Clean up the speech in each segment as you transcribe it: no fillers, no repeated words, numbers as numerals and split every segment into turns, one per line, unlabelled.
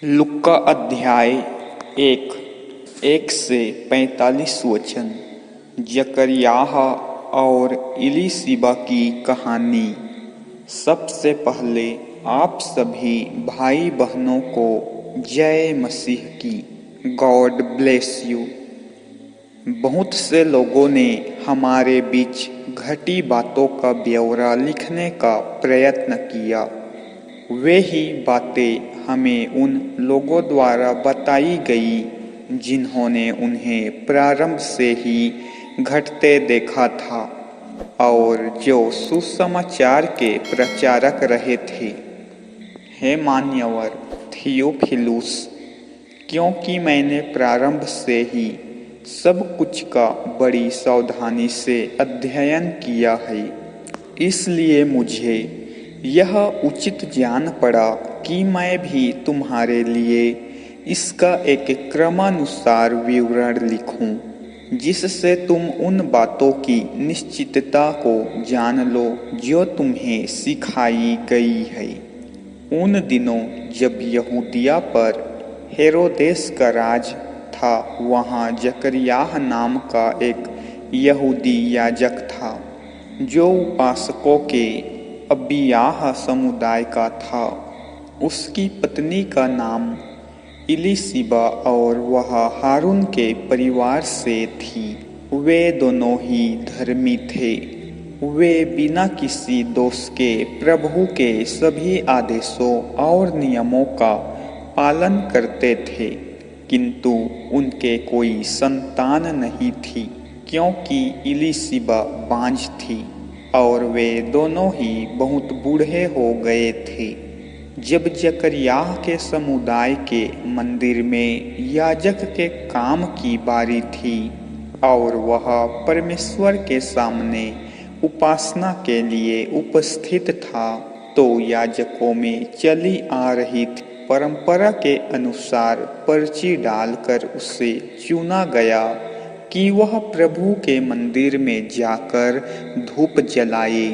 लुक्का अध्याय 1 से 45 वचन। जकरयाह और इलीशिबा की कहानी। सबसे पहले आप सभी भाई बहनों को जय मसीह की। God bless you. बहुत से लोगों ने हमारे बीच घटी बातों का ब्यौरा लिखने का प्रयत्न किया। वे ही बातें हमें उन लोगों द्वारा बताई गई जिन्होंने उन्हें प्रारंभ से ही घटते देखा था और जो सुसमाचार के प्रचारक रहे थे। हे मान्यवर थियोफिलुस, क्योंकि मैंने प्रारंभ से ही सब कुछ का बड़ी सावधानी से अध्ययन किया है, इसलिए मुझे यह उचित जान पड़ा कि मैं भी तुम्हारे लिए इसका एक क्रमानुसार विवरण लिखूं, जिससे तुम उन बातों की निश्चितता को जान लो जो तुम्हें सिखाई गई है। उन दिनों जब यहूदिया पर हेरोदेस का राज था, वहाँ जकरयाह नाम का एक यहूदी याजक था जो उपासकों के अबियाह समुदाय का था। उसकी पत्नी का नाम इलीशिबा और वह हारून के परिवार से थी। वे दोनों ही धर्मी थे। वे बिना किसी दोष के प्रभु के सभी आदेशों और नियमों का पालन करते थे, किंतु उनके कोई संतान नहीं थी, क्योंकि इलीशिबा बांझ थी और वे दोनों ही बहुत बूढ़े हो गए थे। जब जकरयाह के समुदाय के मंदिर में याजक के काम की बारी थी और वह परमेश्वर के सामने उपासना के लिए उपस्थित था, तो याजकों में चली आ रही थी परंपरा के अनुसार पर्ची डालकर उसे चुना गया कि वह प्रभु के मंदिर में जाकर धूप जलाए।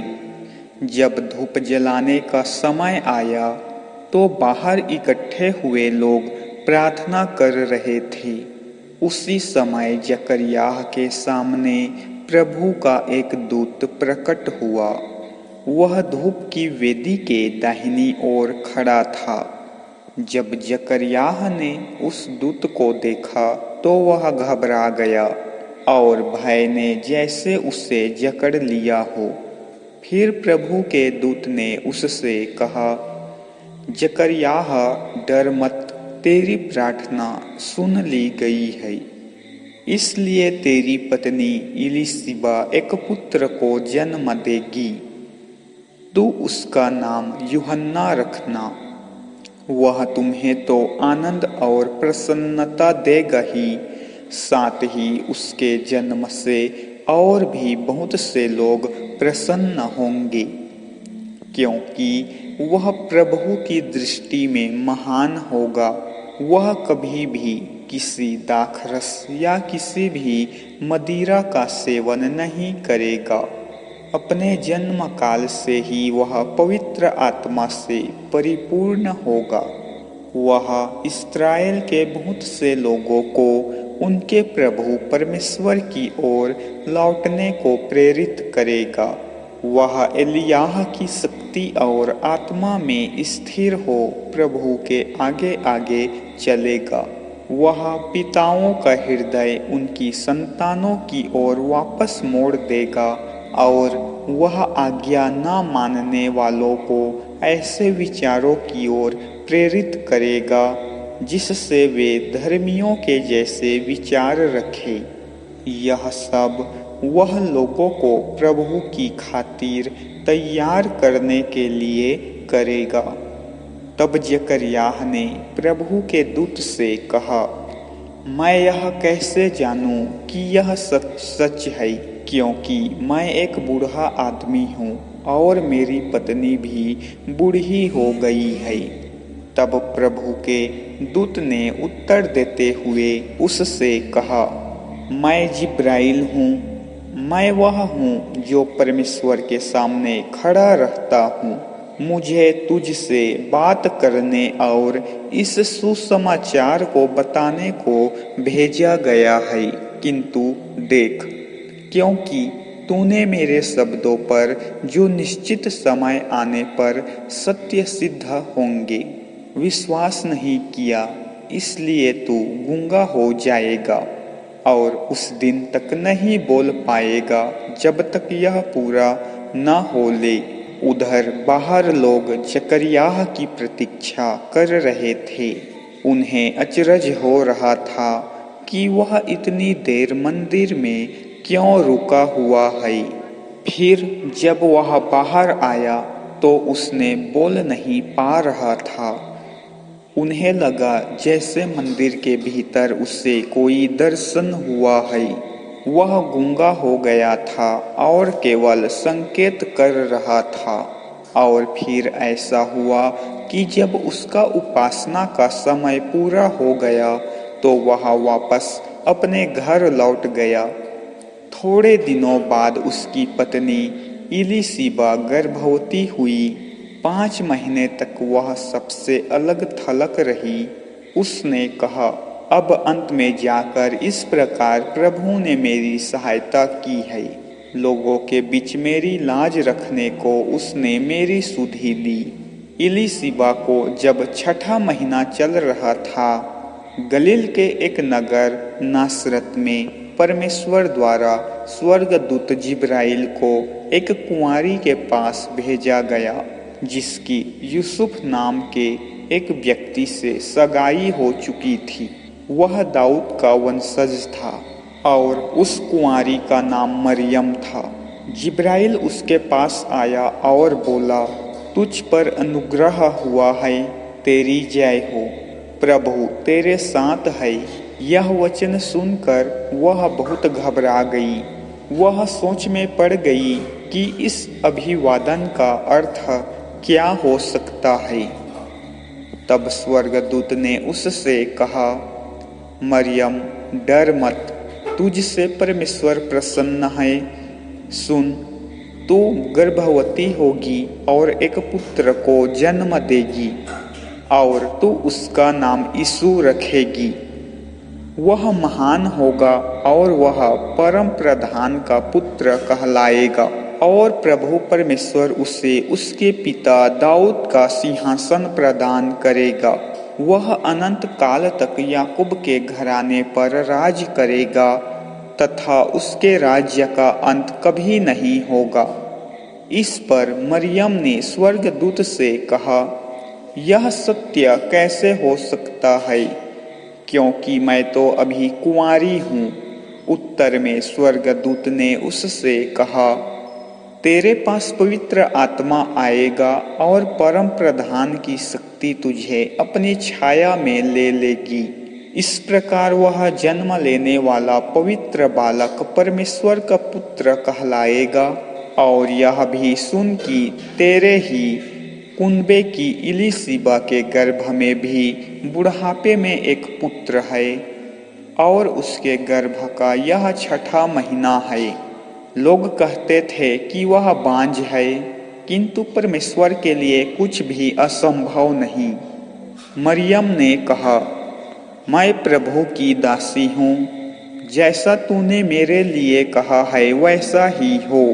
जब धूप जलाने का समय आया तो बाहर इकट्ठे हुए लोग प्रार्थना कर रहे थे। उसी समय जकरयाह के सामने प्रभु का एक दूत प्रकट हुआ। वह धूप की वेदी के दाहिनी ओर खड़ा था। जब जकरयाह ने उस दूत को देखा तो वह घबरा गया और भय ने जैसे उसे जकड़ लिया हो। फिर प्रभु के दूत ने उससे कहा, जकरयाह, डर मत, तेरी प्रार्थना सुन ली गई है। इसलिए तेरी पत्नी इलीशिबा एक पुत्र को जन्म देगी। तू उसका नाम यूहन्ना रखना। वह तुम्हें तो आनंद और प्रसन्नता देगा ही, साथ ही उसके जन्म से और भी बहुत से लोग प्रसन्न होंगे, क्योंकि वह प्रभु की दृष्टि में महान होगा। वह कभी भी किसी दाखरस या किसी भी मदिरा का सेवन नहीं करेगा। अपने जन्म काल से ही वह पवित्र आत्मा से परिपूर्ण होगा। वह इस्राएल के बहुत से लोगों को उनके प्रभु परमेश्वर की ओर लौटने को प्रेरित करेगा। वह एलियाह की शक्ति और आत्मा में स्थिर हो प्रभु के आगे आगे चलेगा। वह पिताओं का हृदय उनकी संतानों की ओर वापस मोड़ देगा और वह आज्ञा न मानने वालों को ऐसे विचारों की ओर प्रेरित करेगा जिससे वे धर्मियों के जैसे विचार रखें। यह सब वह लोगों को प्रभु की खातिर तैयार करने के लिए करेगा। तब जकरयाह ने प्रभु के दूत से कहा, मैं यह कैसे जानूं कि यह सच है, क्योंकि मैं एक बूढ़ा आदमी हूँ और मेरी पत्नी भी बूढ़ी हो गई है। तब प्रभु के दूत ने उत्तर देते हुए उससे कहा, मैं जिब्राइल हूँ। मैं वह हूँ जो परमेश्वर के सामने खड़ा रहता हूँ। मुझे तुझसे बात करने और इस सुसमाचार को बताने को भेजा गया है। किंतु देख, क्योंकि तूने मेरे शब्दों पर जो निश्चित समय आने पर सत्य सिद्ध होंगे विश्वास नहीं किया, इसलिए तू गूंगा हो जाएगा और उस दिन तक नहीं बोल पाएगा जब तक यह पूरा न हो ले। उधर बाहर लोग जकरियाह की प्रतीक्षा कर रहे थे। उन्हें अचरज हो रहा था कि वह इतनी देर मंदिर में क्यों रुका हुआ है। फिर जब वह बाहर आया तो उसने बोल नहीं पा रहा था। उन्हें लगा जैसे मंदिर के भीतर उससे कोई दर्शन हुआ है। वह गूंगा हो गया था और केवल संकेत कर रहा था। और फिर ऐसा हुआ कि जब उसका उपासना का समय पूरा हो गया तो वह वापस अपने घर लौट गया। थोड़े दिनों बाद उसकी पत्नी इलीशिबा गर्भवती हुई। 5 महीने तक वह सबसे अलग थलग रही। उसने कहा, अब अंत में जाकर इस प्रकार प्रभु ने मेरी सहायता की है। लोगों के बीच मेरी लाज रखने को उसने मेरी सुधि ली। इलीशिबा को जब 6ठा महीना चल रहा था, गलील के एक नगर नासरत में परमेश्वर द्वारा स्वर्गदूत जिब्राइल को एक कुंवारी के पास भेजा गया, जिसकी यूसुफ नाम के एक व्यक्ति से सगाई हो चुकी थी। वह दाऊद का वंशज था और उस कुंवारी का नाम मरियम था। जिब्राइल उसके पास आया और बोला, तुझ पर अनुग्रह हुआ है, तेरी जय हो, प्रभु तेरे साथ है। यह वचन सुनकर वह बहुत घबरा गई। वह सोच में पड़ गई कि इस अभिवादन का अर्थ क्या हो सकता है। तब स्वर्गदूत ने उससे कहा, मरियम डर मत, तुझसे परमेश्वर प्रसन्न है। सुन, तू गर्भवती होगी और एक पुत्र को जन्म देगी और तू उसका नाम यीशु रखेगी। वह महान होगा और वह परम प्रधान का पुत्र कहलाएगा और प्रभु परमेश्वर उसे उसके पिता दाऊद का सिंहासन प्रदान करेगा। वह अनंत काल तक याकूब के घराने पर राज करेगा तथा उसके राज्य का अंत कभी नहीं होगा। इस पर मरियम ने स्वर्गदूत से कहा, यह सत्य कैसे हो सकता है, क्योंकि मैं तो अभी कुंवारी हूँ। उत्तर में स्वर्गदूत ने उससे कहा, तेरे पास पवित्र आत्मा आएगा और परम प्रधान की शक्ति तुझे अपनी छाया में ले लेगी। इस प्रकार वह जन्म लेने वाला पवित्र बालक परमेश्वर का पुत्र कहलाएगा। और यह भी सुन कि तेरे ही कुनबे की इलीशिबा के गर्भ में भी बुढ़ापे में एक पुत्र है और उसके गर्भ का यह 6ठा महीना है। लोग कहते थे कि वह बांझ है, किंतु परमेश्वर के लिए कुछ भी असंभव नहीं। मरियम ने कहा, मैं प्रभु की दासी हूँ, जैसा तूने मेरे लिए कहा है वैसा ही हो।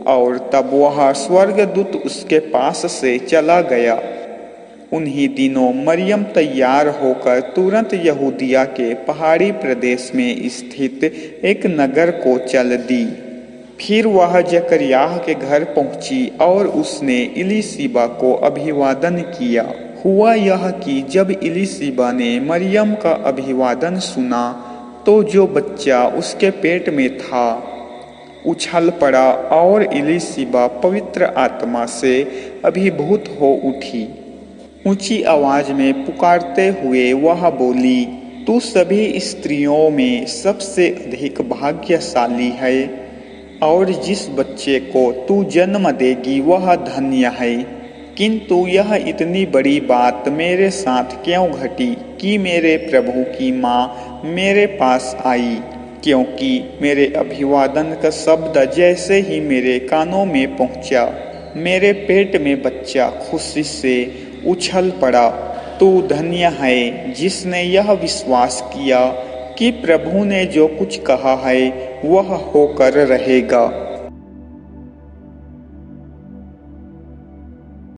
और तब वह स्वर्गदूत उसके पास से चला गया। उन्हीं दिनों मरियम तैयार होकर तुरंत यहूदिया के पहाड़ी प्रदेश में स्थित एक नगर को चल दी। फिर वह जकरियाह के घर पहुंची और उसने इलीशिबा को अभिवादन किया। हुआ यह कि जब इलीशिबा ने मरियम का अभिवादन सुना तो जो बच्चा उसके पेट में था उछल पड़ा और इलीशिबा पवित्र आत्मा से अभिभूत हो उठी। ऊंची आवाज में पुकारते हुए वह बोली, तू सभी स्त्रियों में सबसे अधिक भाग्यशाली है और जिस बच्चे को तू जन्म देगी वह धन्य है। किंतु यह इतनी बड़ी बात मेरे साथ क्यों घटी कि मेरे प्रभु की माँ मेरे पास आई, क्योंकि मेरे अभिवादन का शब्द जैसे ही मेरे कानों में पहुँचा मेरे पेट में बच्चा खुशी से उछल पड़ा। तू धन्य है जिसने यह विश्वास किया कि प्रभु ने जो कुछ कहा है वह होकर रहेगा।